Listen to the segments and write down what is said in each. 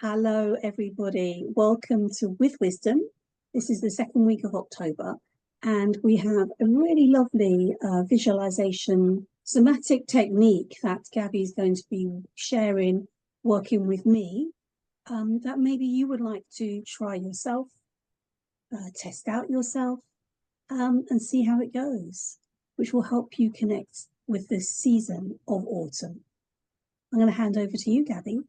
Hello, everybody. Welcome to With Wisdom. This is the second week of October, and we have a really lovely visualization somatic technique that Gabby is going to be sharing, working with me, that maybe you would like to try yourself, test out yourself, and see how it goes, which will help you connect with this season of autumn. I'm going to hand over to you, Gabby.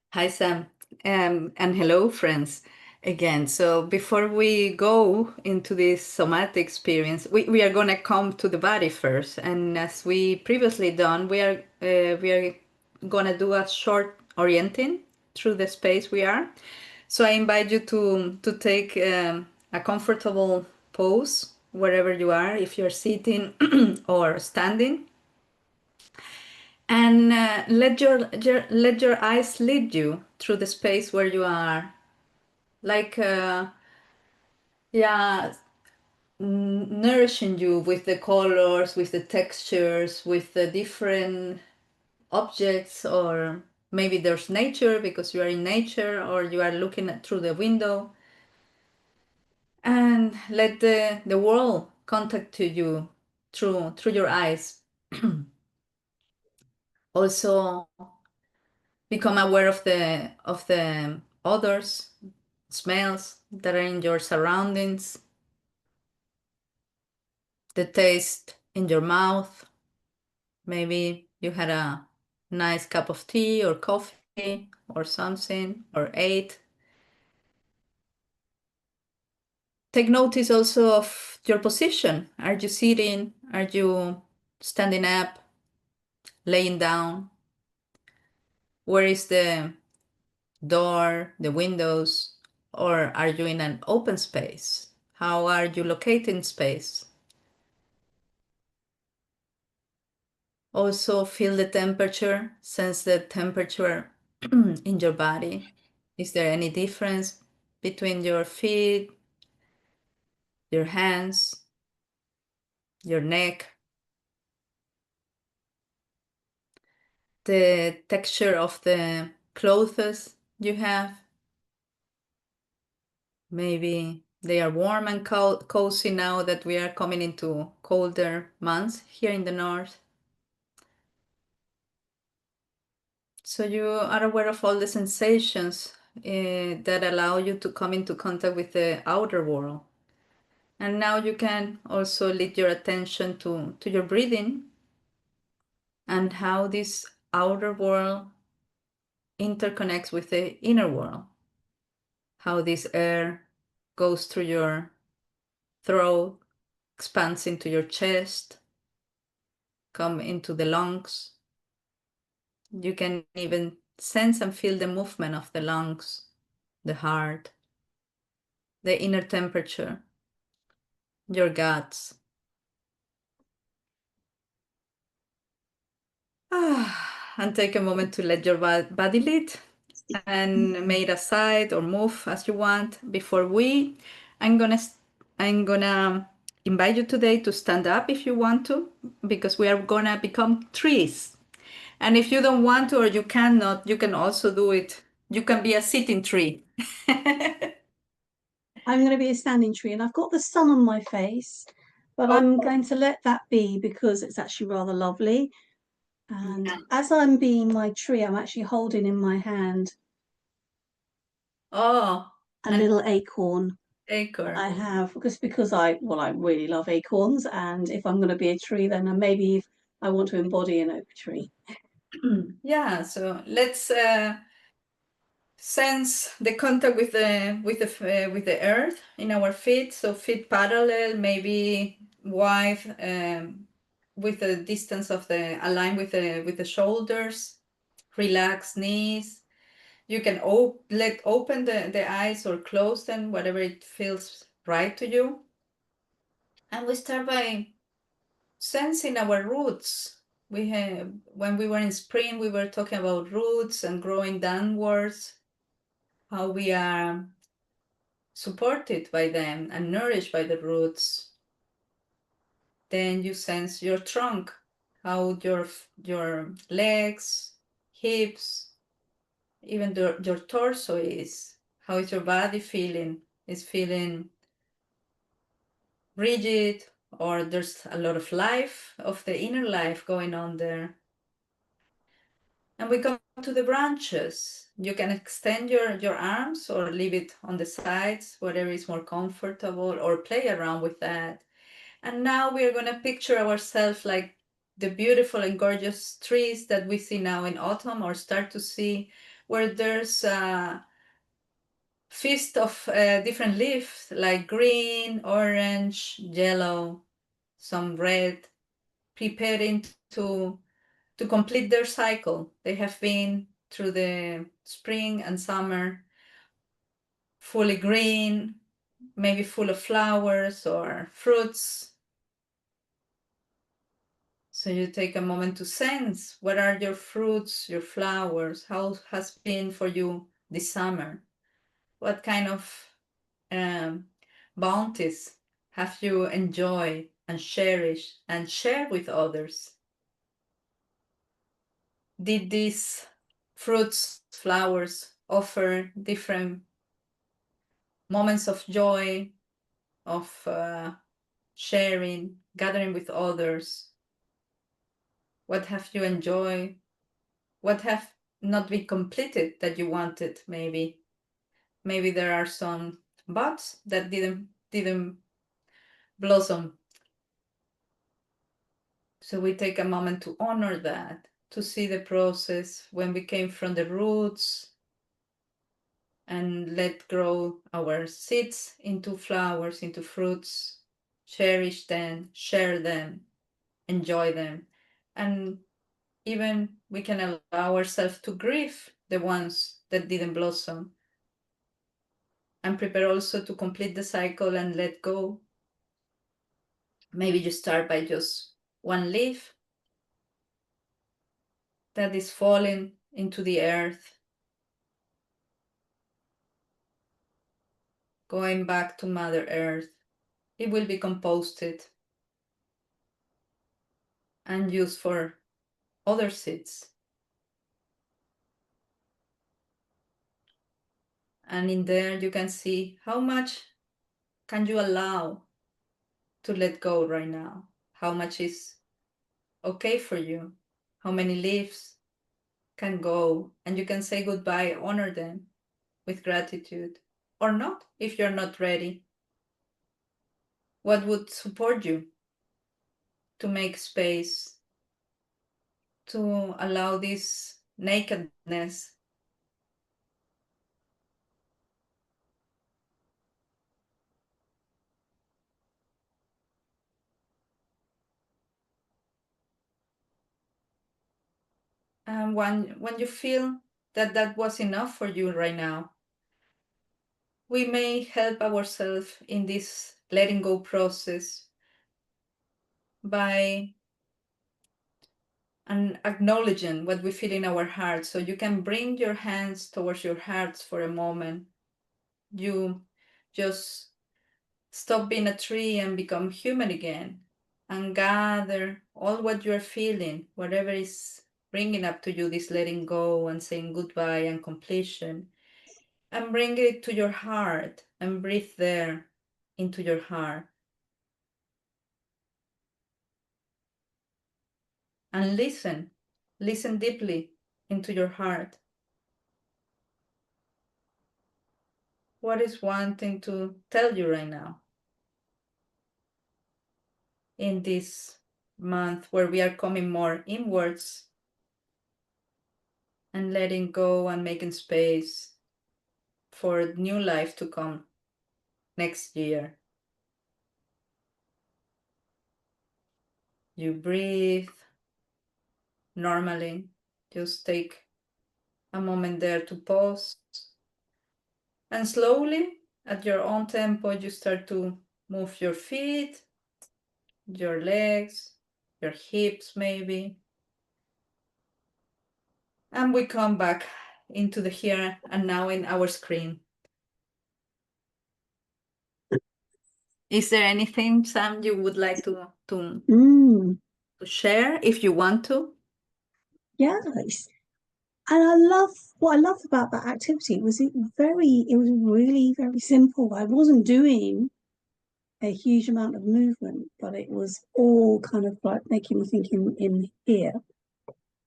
Hi, Sam, and hello, friends, again. So before we go into this somatic experience, we are going to come to the body first. And as we previously done, we are going to do a short orienting through the space we are. So I invite you to take a comfortable pose wherever you are, if you're sitting or standing. And let your eyes lead you through the space where you are, like yeah, nourishing you with the colors, with the textures, with the different objects, or maybe there's nature because you are in nature, or you are looking through the window. And let the world contact to you through your eyes. Also become aware of the odors, smells that are in your surroundings, the taste in your mouth. Maybe you had a nice cup of tea or coffee or something, or ate. Take notice also of your position. Are you sitting? Are you standing up? Laying down? Where is the door, the windows? Or are you in an open space? How are you located in space? Also feel the temperature, sense the temperature in your body. Is there any difference between your feet, your hands, your neck? The texture of the clothes you have. Maybe they are warm and cozy now that we are coming into colder months here in the north. So you are aware of all the sensations that allow you to come into contact with the outer world. And now you can also lead your attention to your breathing and how this outer world interconnects with the inner world. How this air goes through your throat, expands into your chest, come into the lungs. You can even sense and feel the movement of the lungs, the heart, the inner temperature, your guts. And take a moment to let your body lead and made aside or move as you want. Before I'm gonna invite you today to stand up if you want to, because we are gonna become trees. And if you don't want to or you cannot, you can also do it. You can be a sitting tree. I'm going to be a standing tree, and I've got the sun on my face, but I'm going to let that be because it's actually rather lovely. And Yeah. as I'm being my tree, I'm actually holding in my hand Oh, a an little acorn that I acorn. have because I really love acorns, and if I'm going to be a tree, then maybe if I want to embody an oak tree. Yeah, so let's sense the contact with the earth in our feet. So feet parallel, maybe wide, with the distance of the align with the shoulders. Relax knees. You can open the eyes or close them, whatever it feels right to you. And we start by sensing our roots. We have, when we were in spring, we were talking about roots and growing downwards, how we are supported by them and nourished by the roots. Then you sense your trunk, how your legs, hips, even your torso is. How is your body feeling? Is feeling rigid, or there's a lot of life, of the inner life going on there? And we come to the branches. You can extend your arms or leave it on the sides, whatever is more comfortable, or play around with that. And now we're going to picture ourselves like the beautiful and gorgeous trees that we see now in autumn, or start to see, where there's a feast of different leaves, like green, orange, yellow, some red, preparing to complete their cycle. They have been through the spring and summer fully green, maybe full of flowers or fruits. So you take a moment to sense, what are your fruits, your flowers, how has been for you this summer? What kind of bounties have you enjoyed and cherished and shared with others? Did these fruits, flowers offer different moments of joy, of sharing, gathering with others? What have you enjoyed? What have not been completed that you wanted, maybe? Maybe there are some buds that didn't blossom. So we take a moment to honor that, to see the process when we came from the roots, and let grow our seeds into flowers, into fruits, cherish them, share them, enjoy them. And even we can allow ourselves to grieve the ones that didn't blossom, and prepare also to complete the cycle and let go. Maybe you start by just one leaf that is falling into the earth, going back to Mother Earth. It will be composted and used for other seeds. And in there you can see how much can you allow to let go right now. How much is okay for you. How many leaves can go, and you can say goodbye, honor them with gratitude, or not if you're not ready. What would support you to make space, to allow this nakedness? And when you feel that that was enough for you right now, we may help ourselves in this letting go process by acknowledging what we feel in our hearts. So you can bring your hands towards your hearts for a moment. You just stop being a tree and become human again, and gather all what you're feeling, whatever is bringing up to you, this letting go and saying goodbye and completion, and bring it to your heart and breathe there into your heart. And listen deeply into your heart. What is wanting to tell you right now in this month where we are coming more inwards and letting go and making space for new life to come next year? You breathe normally. Just take a moment there to pause. And slowly, at your own tempo, you start to move your feet, your legs, your hips maybe. And we come back into the here and now in our screen. Is there anything, Sam, you would like to share if you want to? Yes. And what I loved about that activity was it was really very simple. I wasn't doing a huge amount of movement, but it was all kind of like making me think in here.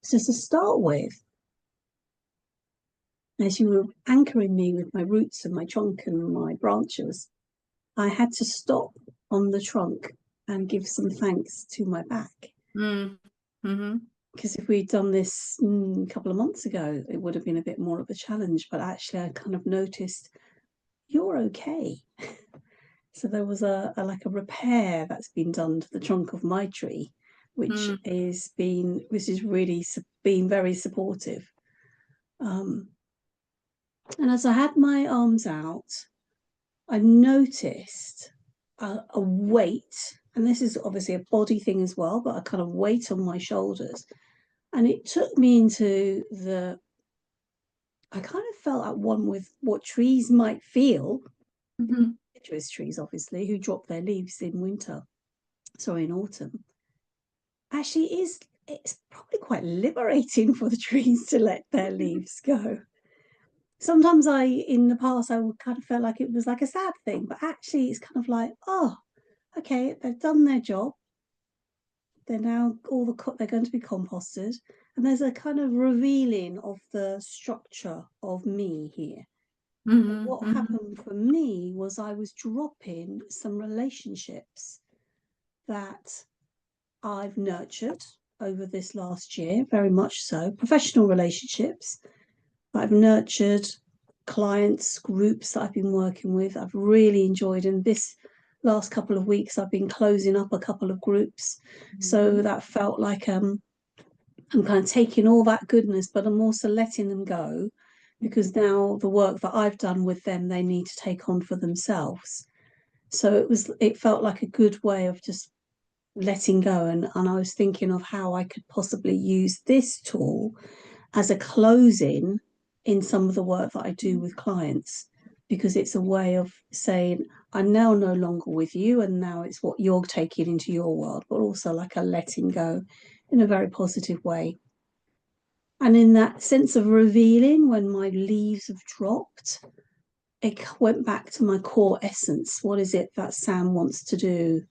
So to start with, as you were anchoring me with my roots and my trunk and my branches, I had to stop on the trunk and give some thanks to my back. Mm. Mm-hmm. Because if we'd done this a couple of months ago, it would have been a bit more of a challenge. But actually, I kind of noticed you're okay. So there was a like a repair that's been done to the trunk of my tree, which Mm. is really been very supportive. Um, and as I had my arms out, I noticed a weight, and this is obviously a body thing as well, but a kind of weight on my shoulders. And it took me into I kind of felt at one with what trees might feel, Mm-hmm. citrus trees, obviously, who drop their leaves in winter, sorry, in autumn. Actually, it's probably quite liberating for the trees to let their leaves go. Sometimes in the past, I would kind of felt like it was like a sad thing, but actually, it's kind of like, oh, okay, they've done their job. They're now they're going to be composted, and there's a kind of revealing of the structure of me here. Mm-hmm. What Mm-hmm. happened for me was I was dropping some relationships that I've nurtured over this last year, very much so, professional relationships. I've nurtured clients, groups that I've been working with. I've really enjoyed, and this last couple of weeks, I've been closing up a couple of groups. So that felt like I'm kind of taking all that goodness, but I'm also letting them go because now the work that I've done with them, they need to take on for themselves. So it felt like a good way of just letting go. And I was thinking of how I could possibly use this tool as a closing in some of the work that I do with clients, because it's a way of saying, I'm now no longer with you, and now it's what you're taking into your world, but also like a letting go in a very positive way. And in that sense of revealing, when my leaves have dropped, it went back to my core essence. What is it that Sam wants to do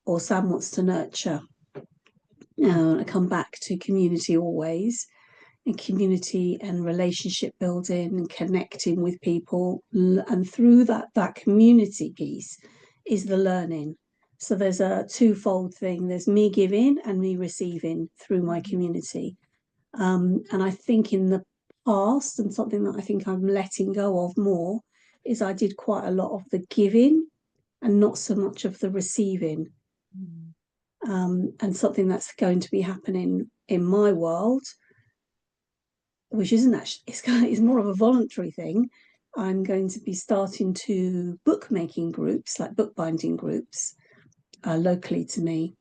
or Sam wants to nurture? I come back to community always, and community and relationship building and connecting with people. And through that community piece is the learning. So there's a twofold thing. There's me giving and me receiving through my community. And I think in the past, and something that I think I'm letting go of more, is I did quite a lot of the giving and not so much of the receiving. And something that's going to be happening in my world, which isn't actually, it's more of a voluntary thing. I'm going to be starting to bookmaking groups, like bookbinding groups, locally to me.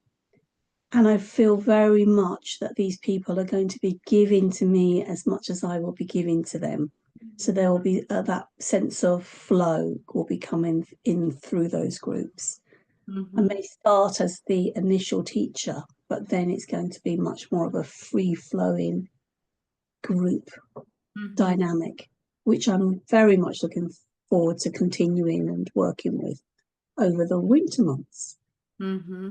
And I feel very much that these people are going to be giving to me as much as I will be giving to them. So there will be that sense of flow will be coming in through those groups. I Mm-hmm. may start as the initial teacher, but then it's going to be much more of a free flowing group Mm-hmm. dynamic, which I'm very much looking forward to continuing and working with over the winter months. Mm-hmm.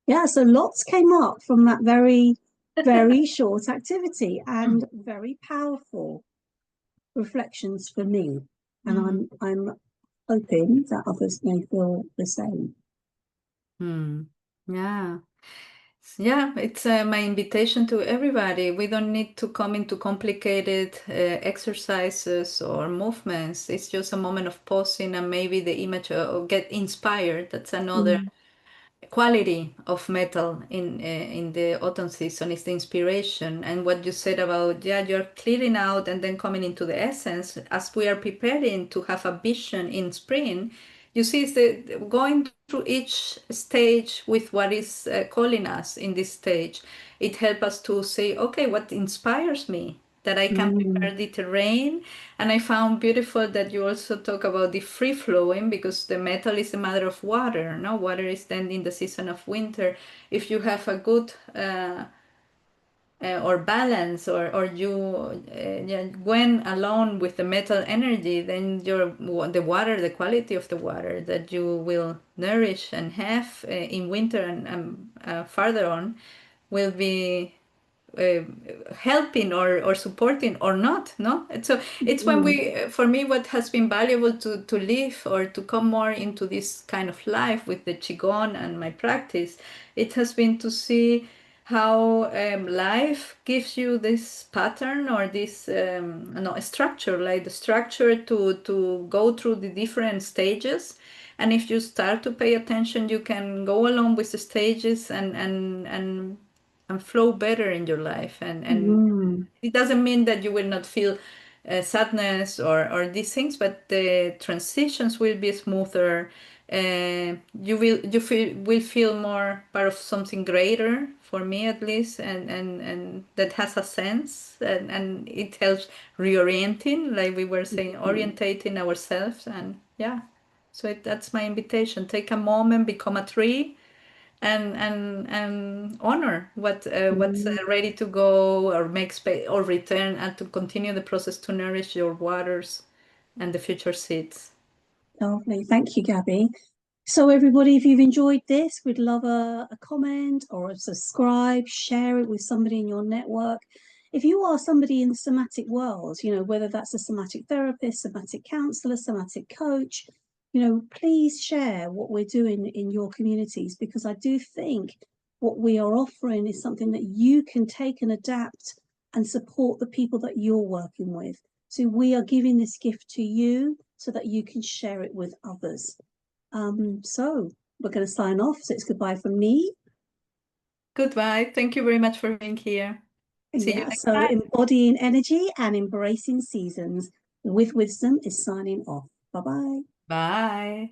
Yeah, so lots came up from that very short activity and very powerful reflections for me. And Mm-hmm. I'm hoping that others may feel the same. Mm. Yeah. Yeah, it's my invitation to everybody. We don't need to come into complicated exercises or movements. It's just a moment of pausing and maybe the image or get inspired. That's another Mm. quality of metal in the autumn season is the inspiration. And what you said about, yeah, you're clearing out and then coming into the essence as we are preparing to have a vision in spring. You see, it's going through each stage with what is calling us in this stage. It helps us to say, okay, what inspires me? That I can Mm. prepare the terrain. And I found beautiful that you also talk about the free flowing because the metal is a matter of water. No, water is then in the season of winter. If you have a good or balance, or you yeah, when alone with the metal energy, then the water, the quality of the water that you will nourish and have in winter and farther on will be uh, helping or supporting or not, no. So it's when Mm. we, for me, what has been valuable to live or to come more into this kind of life with the qigong and my practice, it has been to see how life gives you this pattern or this no, structure, like the structure to go through the different stages. And if you start to pay attention, you can go along with the stages and flow better in your life. And Mm. it doesn't mean that you will not feel sadness or these things, but the transitions will be smoother. You will feel more part of something greater, for me at least, and that has a sense, and it helps reorienting, like we were saying, Mm. orientating ourselves. And yeah, so that's my invitation. Take a moment, become a tree, and honor what's Mm. ready to go, or make space or return, and to continue the process to nourish your waters and the future seeds. Lovely. Thank you, Gabby. So everybody, if you've enjoyed this, we'd love a comment or a subscribe, share it with somebody in your network. If you are somebody in the somatic world, whether that's a somatic therapist, somatic counselor, somatic coach, please share what we're doing in your communities, because I do think what we are offering is something that you can take and adapt and support the people that you're working with. So we are giving this gift to you so that you can share it with others. So we're going to sign off. So it's goodbye from me. Goodbye. Thank you very much for being here. See you Yeah. next So time. embodying energy and embracing seasons with wisdom is signing off. Bye bye. Bye.